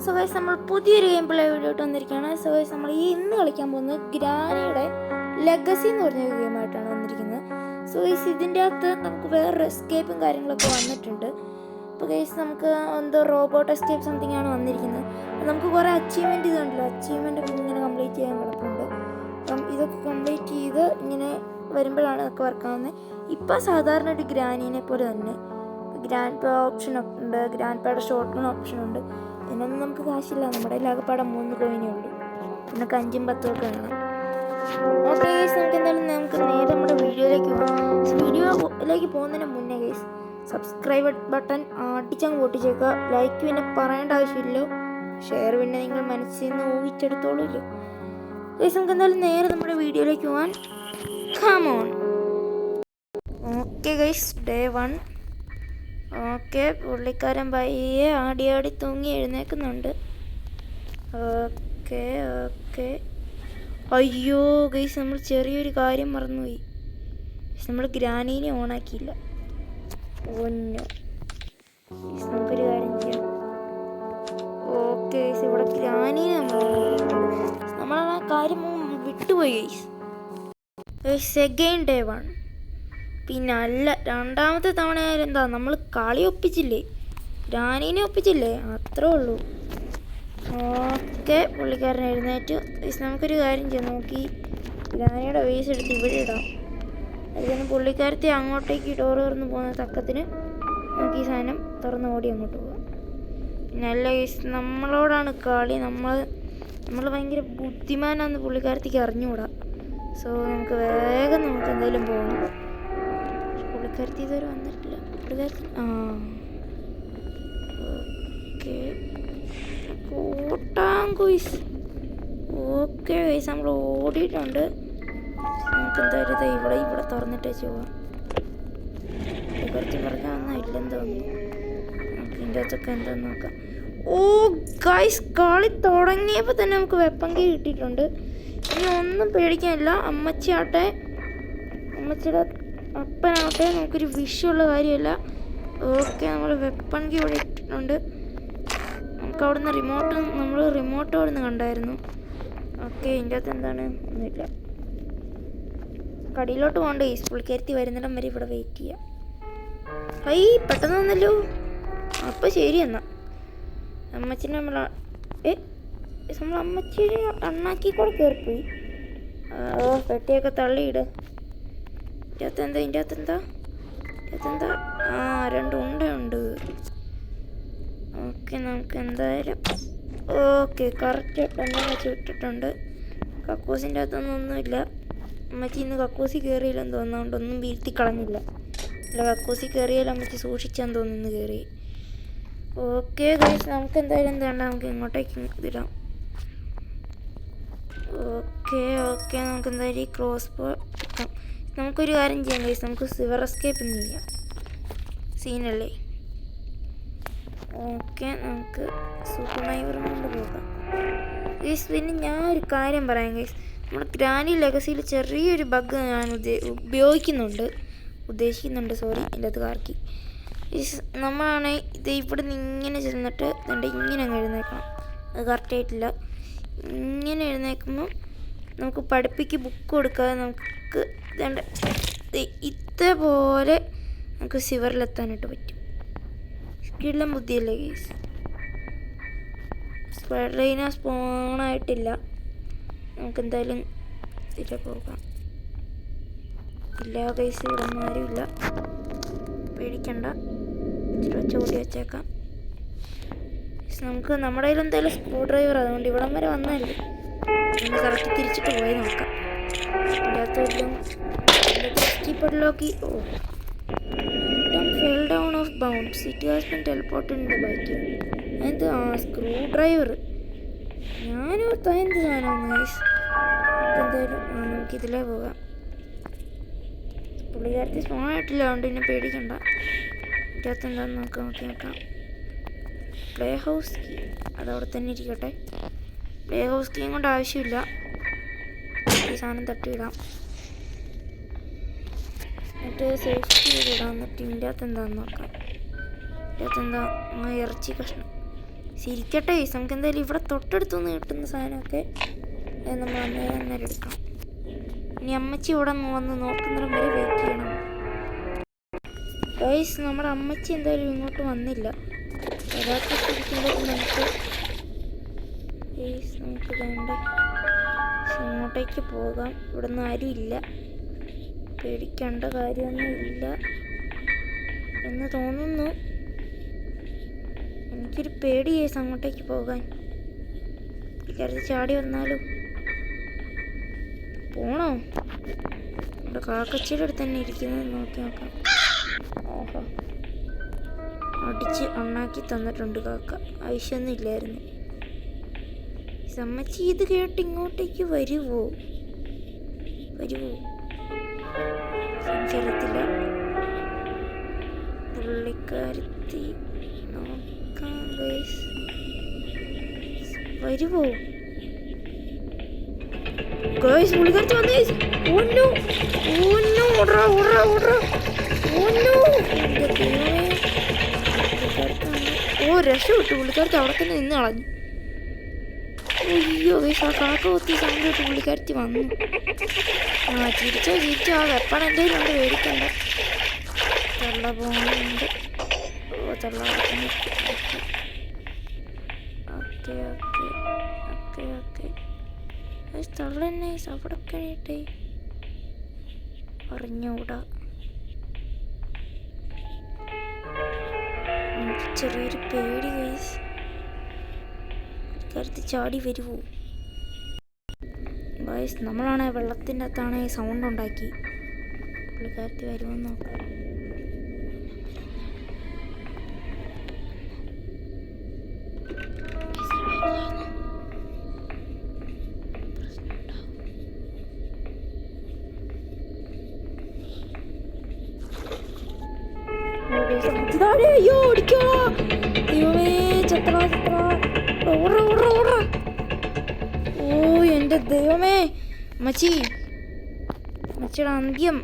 So guys നമ്മൾ പുതിയൊരു game play video ഇട്ട് വന്നിരിക്കുകയാണ്. സോ ഗൈസ് നമ്മൾ ഇന്ന് കളിക്കാൻ പോകുന്നത് ഗ്രാനിയുടെ ലെഗസി എന്ന് പറഞ്ഞ ഗെയിമായിട്ടാണ് വന്നിരിക്കുന്നത്. സോ ഗൈസ് ഇതിൻ്റെ അകത്ത് നമുക്ക് വേറെ എസ്കേപ്പും കാര്യങ്ങളൊക്കെ വന്നിട്ടുണ്ട്. അപ്പോൾ ഗൈസ് നമുക്ക് എന്തോ റോബോട്ട് എസ്കേപ്പ് സംതിങ് ആണ് വന്നിരിക്കുന്നത്. നമുക്ക് കുറേ അച്ചീവ്മെൻറ്റ് ഇതുണ്ടല്ലോ, അച്ചീവ്മെൻ്റ് ഒക്കെ ഇങ്ങനെ കംപ്ലീറ്റ് ചെയ്യാൻ കിടപ്പുണ്ട്. അപ്പം ഇതൊക്കെ കംപ്ലീറ്റ് ചെയ്ത് ഇങ്ങനെ വരുമ്പോഴാണ് ഇതൊക്കെ വർക്കാവുന്നത്. ഇപ്പം സാധാരണ ഒരു ഗ്രാനീനെ പോലെ തന്നെ ഗ്രാൻഡ് പേ ഓപ്ഷൻ ഉണ്ട്, ഗ്രാൻഡ് പേയുടെ ഷോർട്ട് ഗൺ ഓപ്ഷൻ ഉണ്ട്. ഇതിനൊന്നും നമുക്ക് കാശില്ല, നമ്മുടെ ലാഭപ്പാടം 3 രൂപയേ ഉള്ളൂ. പിന്നെ 5ഉം 10ഉം ഒക്കെ വേണം. ഓക്കെ ഗൈസ്, നമുക്ക് എന്തായാലും നേരെ നമ്മുടെ വീഡിയോയിലേക്ക് പോകാം. വീഡിയോയിലേക്ക് പോകുന്നതിന് മുന്നേ ഗൈസ് സബ്സ്ക്രൈബ് ബട്ടൺ അടിച്ചങ്ങ് പൊട്ടിച്ചേക്കുക. ലൈക്ക് പിന്നെ പറയേണ്ട ആവശ്യമില്ലല്ലോ, ഷെയർ പിന്നെ നിങ്ങൾ മനസ്സിൽ നിന്ന് ഊഹിച്ചെടുത്തോളൂല്ലോ. ഗൈസ് നമുക്ക് എന്തായാലും നേരെ നമ്മുടെ വീഡിയോയിലേക്ക് പോകാൻ. Come on. Okay guys, day 1. Okay, പുള്ളിക്കാരൻ പയ്യെ ആടി തൂങ്ങി എഴുന്നേക്കുന്നുണ്ട്. Okay okay. അയ്യോ ഗൈസ്, നമ്മൾ ചെറിയൊരു കാര്യം മറന്നുപോയി. നമ്മൾ ഗ്രാനീനെ ഓണാക്കിയില്ല. ഒന്നു നമുക്കൊരു കാര്യം ചെയ്യാം. ഓക്കെ ഗൈസ്, ഇവിടെ ഗ്രാനീനെ നമ്മളാ കാര്യം വിട്ടുപോയി ഗൈസ്. Second day 1. പിന്നെ അല്ല, രണ്ടാമത്തെ തവണ ആയാലും എന്താ, നമ്മൾ കളി ഒപ്പിച്ചില്ലേ, ഗ്രാനീനെ ഒപ്പിച്ചില്ലേ, അത്രേ ഉള്ളൂ. ഓക്കെ, പുള്ളിക്കാരൻ എഴുന്നേറ്റു. നമുക്കൊരു കാര്യം ചെയ്യാം, നോക്കി ഗ്രാനിയുടെ വേസ് എടുത്ത് ഇവിടെ ഇടാം. അതിന് പുള്ളിക്കാരത്തെ അങ്ങോട്ടേക്ക് ഡോറ് തുറന്ന് പോകുന്ന തക്കത്തിന് നമുക്ക് ഈ സാധനം തുറന്ന് ഓടി അങ്ങോട്ട് പോകാം. പിന്നെ അല്ല വേസ്, നമ്മളോടാണ് കളി, നമ്മൾ ഭയങ്കര ബുദ്ധിമാനാന്ന് പുള്ളിക്കാരത്തേക്ക് അറിഞ്ഞുകൂടാ. സോ നമുക്ക് വേഗം എന്തായാലും പോകണം. പുള്ളിക്കാരത്തി ഇതുവരെ വന്നിട്ടില്ല. പുള്ളിക്കാരത്തി ഓക്കെ കോട്ടാങ്കുയിസ്. ഓക്കെ ഗൈസ്, നമ്മൾ ഓടിയിട്ടുണ്ട്. നമുക്ക് എന്തായാലും ഇവിടെ തുറന്നിട്ടേ പോവാം. പുള്ളിക്കാരത്തി പറഞ്ഞാൽ ഒന്നും ഇല്ലെന്ന് തോന്നുന്നു. നമുക്ക് ഇതിൻ്റെ അകത്തൊക്കെ എന്താന്ന് നോക്കാം. ഓ ഗൈസ്, കളി തുടങ്ങിയപ്പോൾ തന്നെ നമുക്ക് വെപ്പൺ കീ കിട്ടിയിട്ടുണ്ട്. ഇനി ഒന്നും പേടിക്കാനില്ല. അമ്മച്ചിയുടെ അപ്പനാവട്ടെ, നമുക്കൊരു വിഷയമുള്ള കാര്യമല്ല. ഓക്കെ, നമ്മൾ വെപ്പൺ കീ ഇവിടെ ഇട്ടിട്ടുണ്ട്. നമുക്ക് അവിടുന്ന് റിമോട്ട് അവിടുന്ന് കണ്ടായിരുന്നു. ഓക്കെ, ഇതിൻ്റെ അകത്ത് എന്താണ്, ഒന്നുമില്ല. കടിയിലോട്ട് പോകണ്ട, ഈ പുള്ളിക്കാരത്തി വരുന്നിടം വരെ ഇവിടെ വെയിറ്റ് ചെയ്യാം. ഹൈ, പെട്ടെന്ന് വന്നല്ലോ. അപ്പം ശരി എന്നാ. അമ്മച്ചിനെ നമ്മൾ അമ്മച്ചിയുടെ അണ്ണാക്കി കൂടെ കയറിപ്പോയി. പെട്ടിയൊക്കെ തള്ളിയിട്. ഇതിൻ്റെ അകത്തെന്താ 2 ഉണ്ടയുണ്ട്. ഓക്കെ, നമുക്ക് എന്തായാലും ഓക്കെ കറക്റ്റ് എണ്ണം വെച്ച് വിട്ടിട്ടുണ്ട്. കക്കൂസിൻ്റെ അകത്തൊന്നുമില്ല. അമ്മച്ചി ഇന്ന് കക്കൂസി കയറിയില്ലെന്ന് തോന്നുന്നുണ്ട്, ഒന്നും വീഴ്ത്തി കളഞ്ഞില്ല. അല്ല, കക്കൂസി കയറിയാലും അമ്മച്ചി സൂക്ഷിച്ചാന്ന് തോന്നുന്നു കയറി. ഓക്കെ ഗൈസ്, നമുക്ക് എന്തായാലും എന്താണ്ട് നമുക്ക് ഇങ്ങോട്ടേക്ക് ഇതിടാം. ഓക്കെ നമുക്ക് എന്തായാലും ഈ ക്രോസ് ബോ എടുക്കാം. നമുക്കൊരു കാര്യം ചെയ്യാം ഗൈസ്, നമുക്ക് സിവർ എസ്കേപ്പ് ഒന്നും ചെയ്യാം, സീനല്ലേ. ഓക്കെ, നമുക്ക് സൂപ്പർ നൈവറും കൊണ്ട് പോകാം ഗൈസ്. പിന്നെ ഞാൻ ഒരു കാര്യം പറയാം ഗൈസ്, നമ്മുടെ ഗ്രാനി ലെഗസിയിൽ ചെറിയൊരു ബഗ് ഞാൻ ഉദ്ദേശിക്കുന്നുണ്ട്. സോറി, എൻ്റെ അത് കാർക്കി. നമ്മളാണെങ്കിൽ ഇത് ഇവിടെ നിന്ന് ഇങ്ങനെ ചെന്നിട്ട് ഇങ്ങനെ അങ്ങ് എഴുന്നേക്കണം. അത് കറക്റ്റായിട്ടില്ല. ഇങ്ങനെ എഴുന്നേക്കുമ്പോൾ നമുക്ക് പഠിപ്പിക്ക് ബുക്ക് കൊടുക്കാതെ നമുക്ക് ഇതേപോലെ നമുക്ക് സിവറിലെത്താനായിട്ട് പറ്റും. സ്കില്ലും ബുദ്ധിയല്ലേ കേസ്. സ്പൈഡറൈന സ്പോണായിട്ടില്ല. നമുക്ക് എന്തായാലും ഇതിൽ പോകാം. ഇല്ല കേസ്, ഇവിടെ ഒന്നും ആരുമില്ല, പേടിക്കണ്ട. ചോടി വെച്ചേക്കാം. നമുക്ക് നമ്മുടെ കയ്യിൽ എന്തായാലും സ്ക്രൂ ഡ്രൈവർ, അതുകൊണ്ട് ഇവിടം വരെ വന്നല്ലേ, നമുക്ക് കറക്റ്റ് തിരിച്ചിട്ട് പോയി നോക്കാം. ഇതിനകത്തോക്കി fell down off bounds, it has been teleported in the bike. എന്ത് സ്ക്രൂ ഡ്രൈവർ, ഞാനോർത്താ എന്ത് സാധനമാണ് ഗൈസ്. എന്തായാലും നമുക്കിതിലേ പോകാം. പുള്ളിക്കാരത്തി സ്പോണായിട്ടില്ല, അതുകൊണ്ട് പിന്നെ പേടിക്കണ്ട. ഇതിനകത്ത് എന്താണെന്ന് നോക്കാം. പ്ലേ ഹൗസ് കീ അതവിടെ തന്നെ ഇരിക്കട്ടെ. പ്ലേ ഹൗസ് കീയും കൊണ്ട് ആവശ്യമില്ല, ഈ സാധനം തട്ടിയിടാം. എന്നിട്ട് സേഫ്റ്റി ഇടാം. എന്നിട്ട് ഇതിൻ്റെ അകത്ത് എന്താണെന്ന് നോക്കാം. ഇതിനകത്ത് എന്താ, ഇറച്ചി കഷ്ണം. ചിരിക്കട്ടെ ഗൈസ്. നമുക്ക് എന്തായാലും ഇവിടെ തൊട്ടടുത്തുനിന്ന് കിട്ടുന്ന സാധനമൊക്കെ നമ്മൾ അന്നേരം എടുക്കണം. ഇനി അമ്മച്ചി ഇവിടെ വന്ന് നോക്കുന്നിടം വരെ വെയിറ്റ് ചെയ്യണം ഗൈസ്. നമ്മുടെ അമ്മച്ചി എന്തായാലും ഇങ്ങോട്ട് വന്നില്ല. വരാത്തിരിക്കുമ്പോൾ നമുക്ക് വേണ്ട ഇങ്ങോട്ടേക്ക് പോകാം. ഇവിടെ നിന്ന് ആരും ഇല്ല, പേടിക്കേണ്ട കാര്യമൊന്നും ഇല്ല എന്ന് തോന്നുന്നു. എനിക്കൊരു പേടി ഗൈസ് അങ്ങോട്ടേക്ക് പോകാൻ. കരുതി ചാടി വന്നാലും പോണോ? നമ്മുടെ കാക്കച്ചിയുടെ അടുത്ത് തന്നെ ഇരിക്കുന്നത് നോക്കി നോക്കാം. ഓഹോ, അടിച്ച് അണ്ണാക്കി തന്നിട്ടുണ്ട് കാക്ക. ആവശ്യമൊന്നും ഇല്ലായിരുന്നു. അമ്മച്ചി ഇത് കേട്ട് ഇങ്ങോട്ടേക്ക് വരുവോ? എനിക്കറിയത്തില്ല. പുള്ളിക്കാരത്തി നോക്കാം ഗൈസ്. വരുവോ ഗൈസ്? പുള്ളിക്കാരത്തി വന്നു ഗൈസ്. ഓന്നോ ഓന്നോ, ഓടാ ഓടാ ഓടാ. ഓന്നോ, ഓ രക്ഷപ്പെട്ടു. പുള്ളിക്കാരത്തി അവിടെ തന്നെ നിന്ന് കളഞ്ഞു. അയ്യോ ഗൈസ്, ആ കാക്ക കൊത്തി സമയത്ത് പുള്ളിക്കാരത്തി വന്നു. ചിരിച്ചോ. ആ വെപ്പൺ എൻ്റെ കണ്ട് മേടിക്കണ്ട. തള്ള പോകുന്നുണ്ട്. തള്ള ഓക്കെ തള്ള തന്നെ അവിടെ കഴിഞ്ഞിട്ടേ അറിഞ്ഞൂടാ. എനിക്ക് ചെറിയൊരു പേടി ഗൈസ്. പുള്ളിക്കാരത്തി ചാടി വരുവോ ഗൈസ്? നമ്മളാണ് വെള്ളത്തിൻ്റെ അകത്താണ് സൗണ്ട് ഉണ്ടാക്കി. പുള്ളിക്കാരത്തി വരുമെന്ന് നോക്കാം. അയ്യോ ഓടിക്കോ. ദൈവമേ, ചത്ര. ഓ എൻ്റെ ദൈവമേ. അമ്മച്ചിയുടെ അന്ത്യം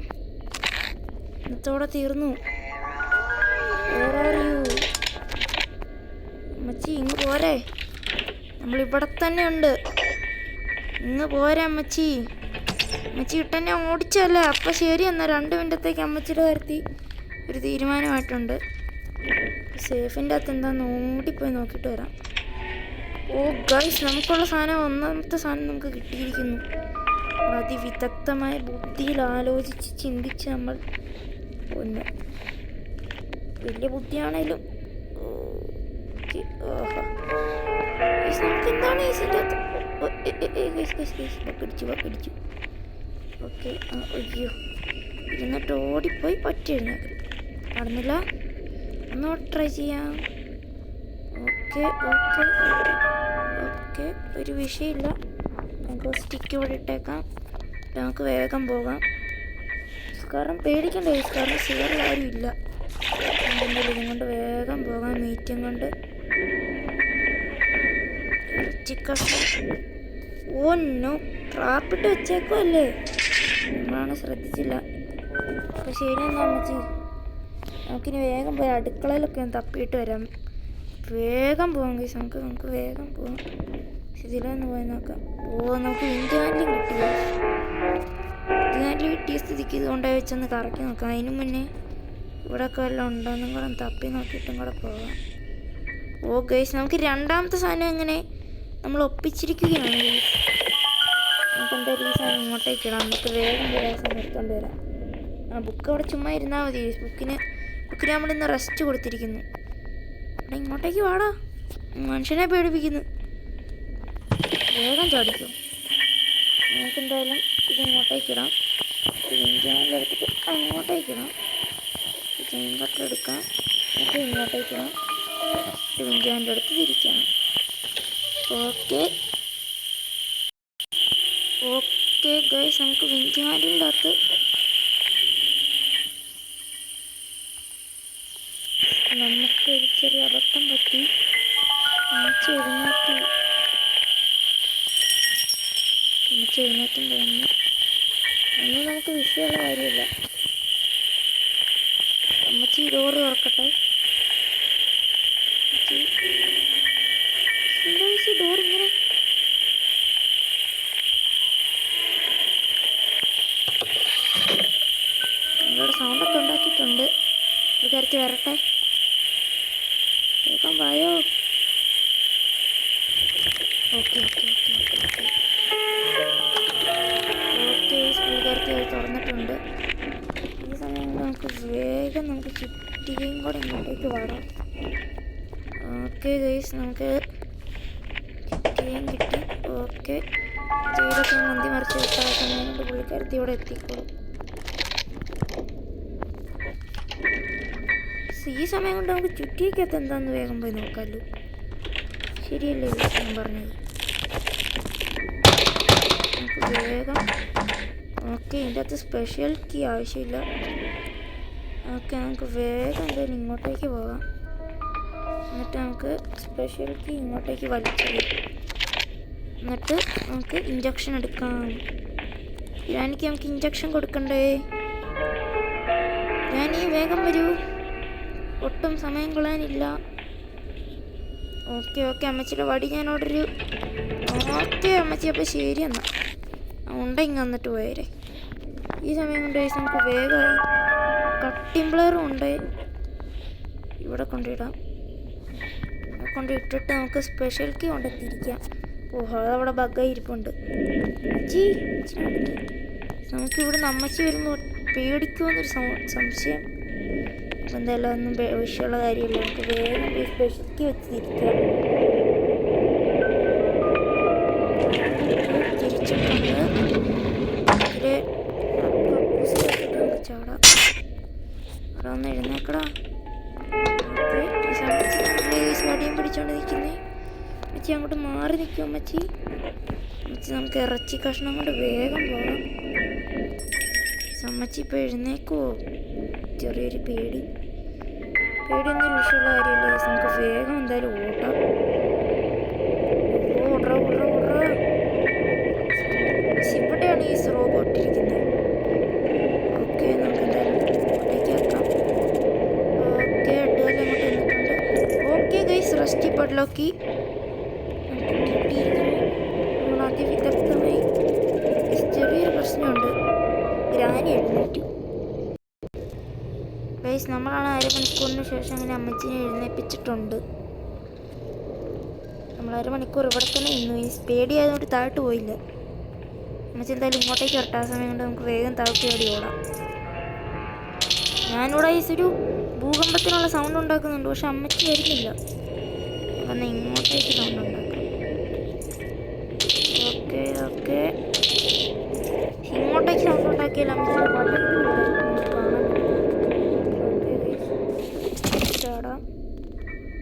ഇന്നത്തോടെ തീർന്നു. അമ്മച്ചി ഇങ്ങ് പോരെ, നമ്മളിവിടെ തന്നെ ഉണ്ട്. ഇങ്ങ് പോരെ അമ്മച്ചി. ഇട്ടെന്നെ ഓടിച്ചല്ലേ. അപ്പം ശരി എന്നാൽ 2 മിനിറ്റത്തേക്ക് അമ്മച്ചിയുടെ കാര്യത്തിൽ ഒരു തീരുമാനമായിട്ടുണ്ട്. സേഫിൻ്റെ അകത്ത് എന്താന്ന് ഓടിപ്പോയി നോക്കിയിട്ട് വരാം. ഓ ഗൈസ്, നമുക്കുള്ള സാധനം, ഒന്നാമത്തെ സാധനം നമുക്ക് കിട്ടിയിരിക്കുന്നു. അതിവിദഗ്ധമായ ബുദ്ധിയിൽ ആലോചിച്ച് ചിന്തിച്ച് നമ്മൾ ഒന്ന് വലിയ ബുദ്ധിയാണേലും നമുക്ക് എന്താണ് ഇതിൻ്റെ അകത്ത് പിടിച്ചു. ഓക്കെ, അയ്യോ ഇരുന്നിട്ട് ഓടിപ്പോയി പറ്റിയിരുന്നത് നടന്നില്ല. ഒന്നുകൂടെ ട്രൈ ചെയ്യാം. ഓക്കെ ഒരു വിഷയമില്ല. നമുക്ക് സ്റ്റിക്ക് ഇവിടെ ഇട്ടേക്കാം. നമുക്ക് വേഗം പോകാം. കാരണം പേടിക്കണ്ട, കാരണം സിവറിൽ ആരും ഇല്ല. ഇതും കൊണ്ട് വേഗം പോകാം. മീറ്റിംഗ് കൊണ്ട് ഓന്നോ ട്രാപ്പിട്ട് വെച്ചേക്കോ അല്ലേ? നമ്മളാണ് ശ്രദ്ധിച്ചില്ല. അപ്പോൾ ശരി എന്നാ അമ്മച്ചി, നമുക്കിനി വേഗം പോയി അടുക്കളയിലൊക്കെ ഒന്ന് തപ്പിയിട്ട് വരാം. വേഗം പോകാം ഗൈസ്. നമുക്ക് വേഗം പോകാം. ഇതിലൊന്ന് പോയി നോക്കാം. നമുക്ക് വിൻഡ് ഹാൻഡിലും കിട്ടിയ സ്ഥിതിക്ക് ഇതുകൊണ്ടായി വെച്ചൊന്ന് കറക്കി നോക്കാം. അതിന് മുന്നേ ഇവിടെയൊക്കെ വല്ലതും ഉണ്ടോയെന്നും കൂടെ തപ്പി നോക്കിയിട്ടും കൂടെ പോകാം. ഗൈസ്, നമുക്ക് രണ്ടാമത്തെ സാധനം എങ്ങനെ നമ്മൾ ഒപ്പിച്ചിരിക്കുകയാണ്. നമുക്ക് എന്തായാലും ഈ സാധനം ഇങ്ങോട്ടേക്ക് ഇടാം. നമുക്ക് വേഗം സാധനം എടുത്തുകൊണ്ട് വരാം. ബുക്ക് അവിടെ ചുമ്മാ ഇരുന്നാൽ മതി. ബുക്കിന് നമ്മളിന്ന് റെസ്റ്റ് കൊടുത്തിരിക്കുന്നു. അവിടെ ഇങ്ങോട്ടേക്ക് വാടാ, മനുഷ്യനെ പേടിപ്പിക്കുന്നു. വേഗം ചാടിക്കും. നമുക്ക് എന്തായാലും ഇത് ഇങ്ങോട്ടേക്കിടാം. എടുത്തിട്ട് അങ്ങോട്ടേക്കിടാം. ചെയിൻ കട്ടർ എടുക്കാം. നമുക്ക് ഇങ്ങോട്ടേക്കിടാം. വിൻഡാൻ്റെ അടുത്ത് തിരിക്കണം. ഓക്കെ ഗൈസ്, നമുക്ക് വിൻഡാൻ്റെ അകത്ത് നമുക്കൊരു ചെറിയ അബദ്ധം പറ്റി. എഴുന്നേറ്റും തോന്നുന്നു. ഒന്നും നമുക്ക് വിഷയമുള്ള കാര്യമില്ല. അമ്മച്ചി ഡോറ് തുറക്കട്ടെ. ഈ ഡോർ ഇങ്ങനെ? നിങ്ങളോട് സൗണ്ടൊക്കെ ഉണ്ടാക്കിയിട്ടുണ്ട്. വിചാരിച്ച് വരട്ടെ. വേഗം വായോ. Okay okay okay okay okay okay പുള്ളിക്കാരത്തി തുറന്നിട്ടുണ്ട്. ഈ സമയം നമുക്ക് വേഗം ചുറ്റികയും കൂടെ ഇങ്ങോട്ടേക്ക് വരാം. ഓക്കെ ഗൈസ്, നമുക്ക് ചുറ്റികയും കിട്ടി. ഓക്കെ, ചെയ്തൊക്കെ മന്തി മറിച്ച് വെച്ചാൽ ആ സമയം കൊണ്ട് പുള്ളിക്കാരത്തി ഇവിടെ എത്തിക്കോളും. ഈ സമയം കൊണ്ട് നമുക്ക് ചുറ്റിക്കകത്ത് എന്താന്ന് വേഗം പോയി നോക്കാമല്ലോ. ശരിയല്ലേ ഞാൻ പറഞ്ഞത്? നമുക്ക് വേഗം ഓക്കെ, ഇതിൻ്റെ അകത്ത് സ്പെഷ്യൽ കീ ആവശ്യമില്ല. ഓക്കെ, നമുക്ക് വേഗം എന്തായാലും ഇങ്ങോട്ടേക്ക് പോകാം. എന്നിട്ട് നമുക്ക് സ്പെഷ്യൽ കീ ഇങ്ങോട്ടേക്ക് വലിച്ചെറിയാം. എന്നിട്ട് നമുക്ക് ഇഞ്ചക്ഷൻ എടുക്കാം. ഗ്രാനിക്ക് നമുക്ക് ഇഞ്ചക്ഷൻ കൊടുക്കണ്ടേ? ഗ്രാനി വേഗം വരൂ, ഒട്ടും സമയം കളയാനില്ല. ഓക്കെ ഓക്കെ, അമ്മച്ചിയുടെ വടി ഞാൻ ഓർഡർ. ഓക്കെ അമ്മച്ചി, അപ്പോൾ ശരി എന്നാൽ ഉണ്ടെങ്കിൽ വന്നിട്ട് പോയേരെ. ഈ സമയം കൊണ്ട് നമുക്ക് വേഗമായി കട്ടിംഗ് പ്ലെയറും ഉണ്ട്. ഇവിടെ കൊണ്ടിടാം. കൊണ്ടിട്ടിട്ട് നമുക്ക് സ്പെഷ്യൽ കീ കൊണ്ടെത്തിയിരിക്കാം. ഓഹോ, അതവിടെ ബഗ്ഗായി ഇരിപ്പുണ്ട്. അച്ഛി, നമുക്കിവിടെ അമ്മച്ചി വരുമ്പോൾ പേടിക്കുമെന്നൊരു സംശയം. അപ്പം എന്തായാലും ഒന്നും വിഷയമുള്ള കാര്യമില്ല. നമുക്ക് വേഗം സ്പെഷ്യൽ കീ വെച്ചിരിക്കാം. തിരിച്ചിട്ടുണ്ട്. ഇതിൽ നമുക്ക് ചാടാം. അവിടെ ഒന്ന് എഴുന്നേക്കടാ. വടിയും പിടിച്ചോണ്ട് നിൽക്കുന്നേ. അമ്മച്ചി അങ്ങോട്ട് മാറി നിൽക്കും. അമ്മച്ചി നമുക്ക് ഇറച്ചി കഷ്ണം കൊണ്ട് വേഗം പോകാം. അമ്മച്ചി ഇപ്പോൾ എഴുന്നേക്കുമോ? ചെറിയൊരു പേടിയൊന്നും വിഷയമുള്ള കാര്യമില്ല. നമുക്ക് വേഗം എന്തായാലും ഓടാം. ഇവിടെയാണ് ഈ റോബോട്ട് ഇരിക്കുന്നത്. ഓക്കെ, നമുക്ക് എന്തായാലും ഇങ്ങോട്ടേക്ക് വെക്കാം. ഓക്കെ, അഡ്വാൻസ് അങ്ങോട്ട് വന്നിട്ടുണ്ട്. ഓക്കെ ഗൈസ്, റസ്റ്റി പഡ്ലോക്കി നമുക്ക് കിട്ടിയിരിക്കുന്നു. നമ്മൾ അതിവിദഗ്ധമായി. ചെറിയൊരു പ്രശ്നമുണ്ട്, ഗ്രാനി എഴുന്നേറ്റു. ഗൈസ്, നമ്മളാണ് അരമണിക്കൂറിന് ശേഷം അങ്ങനെ അമ്മച്ചിനെ എഴുന്നേൽപ്പിച്ചിട്ടുണ്ട്. നമ്മൾ അരമണിക്കൂർ ഇവിടെ തന്നെ നിന്നു. ഈ പേടിയായതുകൊണ്ട് താഴോട്ട് പോയില്ല. അമ്മച്ചി എന്തായാലും ഇങ്ങോട്ടേക്ക് വരട്ടെ. ആ സമയം കൊണ്ട് നമുക്ക് വേഗം താഴോട്ട് ഓടി ഓടാം. ഞാനിവിടെ ഒരു ഭൂകമ്പത്തിനുള്ള സൗണ്ട് ഉണ്ടാക്കുന്നുണ്ട്, പക്ഷെ അമ്മച്ചി വരുന്നില്ല. വന്ന് ഇങ്ങോട്ടേക്ക് സൗണ്ട് ഉണ്ടാക്കാം. ഓക്കെ ഓക്കെ, ഇങ്ങോട്ടേക്ക് സൗണ്ട് ഉണ്ടാക്കിയാൽ അമ്മച്ചിയുടെ വണ്ടി ചാടാം.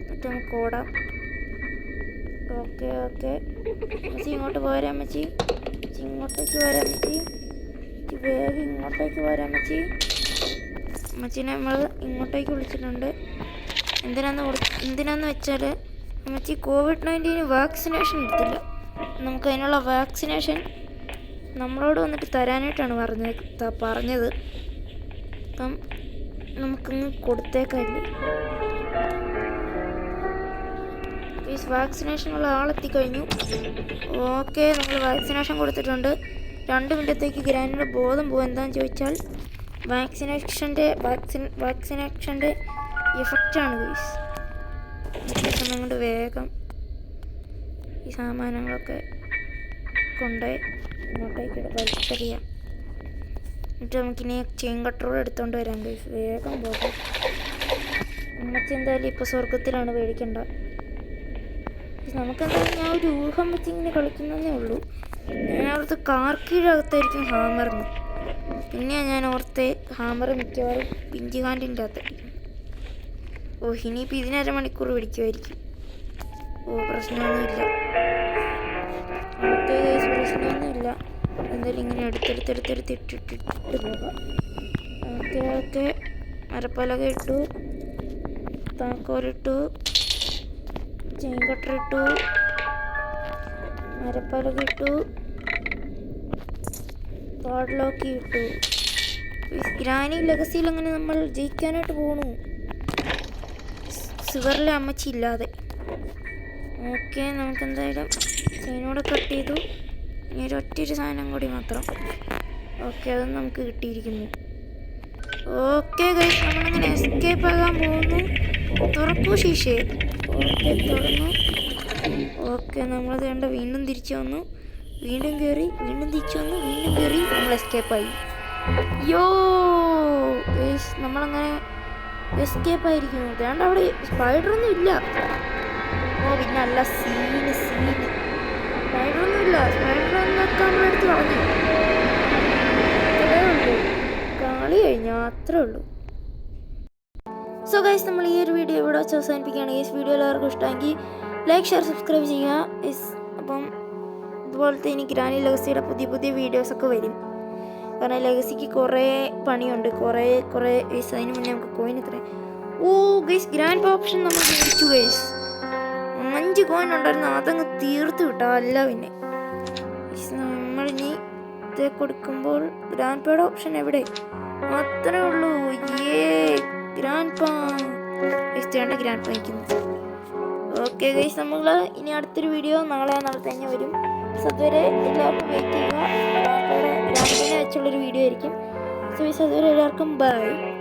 എന്നിട്ട് നമുക്ക് ഓടാം. ഓക്കെ ഓക്കെ, അമ്മച്ചി ഇങ്ങോട്ട് പോരാ. അമ്മച്ചി ഇങ്ങോട്ടേക്ക് വരാം. അമ്മച്ചി വേഗം ഇങ്ങോട്ടേക്ക് വരാം. അമ്മച്ചീനെ നമ്മൾ ഇങ്ങോട്ടേക്ക് വിളിച്ചിട്ടുണ്ട്. എന്തിനാന്ന് വെച്ചാൽ അമ്മച്ചി COVID-19 വാക്സിനേഷൻ എടുത്തില്ല. നമുക്ക് അതിനുള്ള വാക്സിനേഷൻ നമ്മളോട് വന്നിട്ട് തരാനായിട്ടാണ് പറഞ്ഞത്. അപ്പം നമുക്കിങ്ങ് കൊടുത്തേക്കല്ലേ. വാക്സിനേഷനുള്ള ആളെത്തിക്കഴിഞ്ഞു. ഓക്കെ, നമ്മൾ വാക്സിനേഷൻ കൊടുത്തിട്ടുണ്ട്. 2 മിനിറ്റത്തേക്ക് ഗ്രാനിയുടെ ബോധം പോകും. എന്താണെന്ന് ചോദിച്ചാൽ വാക്സിനേഷൻ്റെ എഫക്റ്റാണ് ഗൈസ്. ഈ സമയം കൊണ്ട് വേഗം ഈ സാമാനങ്ങളൊക്കെ കൊണ്ടുപോയി ഇങ്ങോട്ടേക്ക് വലിച്ചെറിയാം. എന്നിട്ട് നമുക്കിനി ചെയിൻ കട്ടറോട് എടുത്തുകൊണ്ട് വരാം ഗൈസ്. വേഗം പോകാം. അമ്മച്ചി എന്തായാലും ഇപ്പോൾ സ്വർഗത്തിലാണ്, പേടിക്കണ്ട. നമുക്കെന്തായാലും ഞാൻ ഒരു ഊഹം വെച്ച് ഇങ്ങനെ കളിക്കുന്നതേ ഉള്ളൂ. ഞാൻ ഓർത്ത് കാർക്കിയുടെ ഹാമറിന്. പിന്നെ ഞാൻ ഓർത്ത് ഹാമർ മിക്കവാറും പിഞ്ചുകാണ്ടിൻ്റെ അകത്തായിരിക്കും. ഇനിയിപ്പോൾ ഇതിനരമണിക്കൂർ പിടിക്കുമായിരിക്കും. പ്രശ്നമൊന്നുമില്ല. ഓക്കെ ഗൈസ്, പ്രശ്നമൊന്നുമില്ല. എന്തായാലും ഇങ്ങനെ എടുത്തെടുത്തിട്ടിട്ട് പോകാം. ഓക്കെ, മരപ്പലക ഇട്ടു, താക്കോലിട്ടു, ചെയിൻ കട്ടർ ഇട്ടു, മരപ്പലക ഇട്ടു, പാഡ്ലോക്ക് ഇട്ടു. ഗ്രാനി ലെഗസിയിൽ അങ്ങനെ നമ്മൾ ജയിക്കാനായിട്ട് പോകണു, സിവറിലെ അമ്മച്ചി ഇല്ലാതെ. ഓക്കെ ഓക്കെ, നമുക്ക് എന്തായാലും ചെയിനോടെ കട്ട് ചെയ്തു. ഇനി ഒറ്റൊരു സാധനം കൂടി മാത്രം. ഓക്കെ, അത് നമുക്ക് കിട്ടിയിരിക്കുന്നു. ഓക്കെ ഗൈസ്, നമ്മളിങ്ങനെ എസ്കേപ്പ് ആകാൻ പോകുന്നു. തുറക്കൂ ശീഷേ. ഓക്കെ, തുറന്നു. ഓക്കെ, നമ്മളത് കണ്ട വീണ്ടും തിരിച്ചു വന്നു. വീണ്ടും കയറി, വീണ്ടും തിരിച്ചു വന്നു, വീണ്ടും കയറി. നമ്മൾ എസ്കേപ്പായി. യോ ഗൈസ്, നമ്മളങ്ങനെ എസ്കേപ്പ് ആയിരിക്കുന്നു. അതുകൊണ്ട് അവിടെ സ്പൈഡറൊന്നും ഇല്ല. ഓ പിന്നെ അല്ല, സീന് സ്പൈഡറൊന്നും ഇല്ല. സ്പൈഡർ എന്നൊക്കെ നമ്മളെടുത്ത് കളഞ്ഞു. അത്രേ ഉള്ളൂ, കളി കഴിഞ്ഞു, അത്രേ ഉള്ളൂ. സോ ഗൈസ്, നമ്മൾ ഈ ഒരു വീഡിയോ ഇവിടെ വെച്ച് അവസാനിപ്പിക്കുകയാണ്. ഈ വീഡിയോ എല്ലാവർക്കും ഇഷ്ടമെങ്കിൽ ലൈക്ക്, ഷെയർ, സബ്സ്ക്രൈബ് ചെയ്യുക. അപ്പം ഇതുപോലത്തെ ഇനി ഗ്രാനി ലെഗസിയുടെ പുതിയ വീഡിയോസൊക്കെ വരും. കാരണം ലെഗസിക്ക് കുറേ പണിയുണ്ട്, കുറേ അതിന് മുന്നേ നമുക്ക് കോയിൻ എത്ര. ഓ ഗൈസ്, ഗ്രാൻഡ് ഓപ്ഷൻ നമ്മൾ മേടിച്ചു ഗൈസ്. 5 കോയിൻ ഉണ്ടായിരുന്നു, അതങ്ങ് തീർത്ത് വിട്ടാ. അല്ല പിന്നെ നമ്മളിനി ഇത് കൊടുക്കുമ്പോൾ ഗ്രാൻഡ് പേയുടെ ഓപ്ഷൻ എവിടെ? അത്രേ ഉള്ളൂ. ഗ്രാൻഡ് പാ ഗ്രാൻഡ് പാ വയ്ക്കുന്നു. ഓക്കെ ഗൈസ്, നമ്മൾ ഇനി അടുത്തൊരു വീഡിയോ നാളെ തന്നെ വരും. അതുവരെ എല്ലാവർക്കും വെയിറ്റ് ചെയ്യുക. ഗ്രാൻഡിനെ വെച്ചുള്ളൊരു വീഡിയോ ആയിരിക്കും. സോ അതുവരെ എല്ലാവർക്കും ബൈ.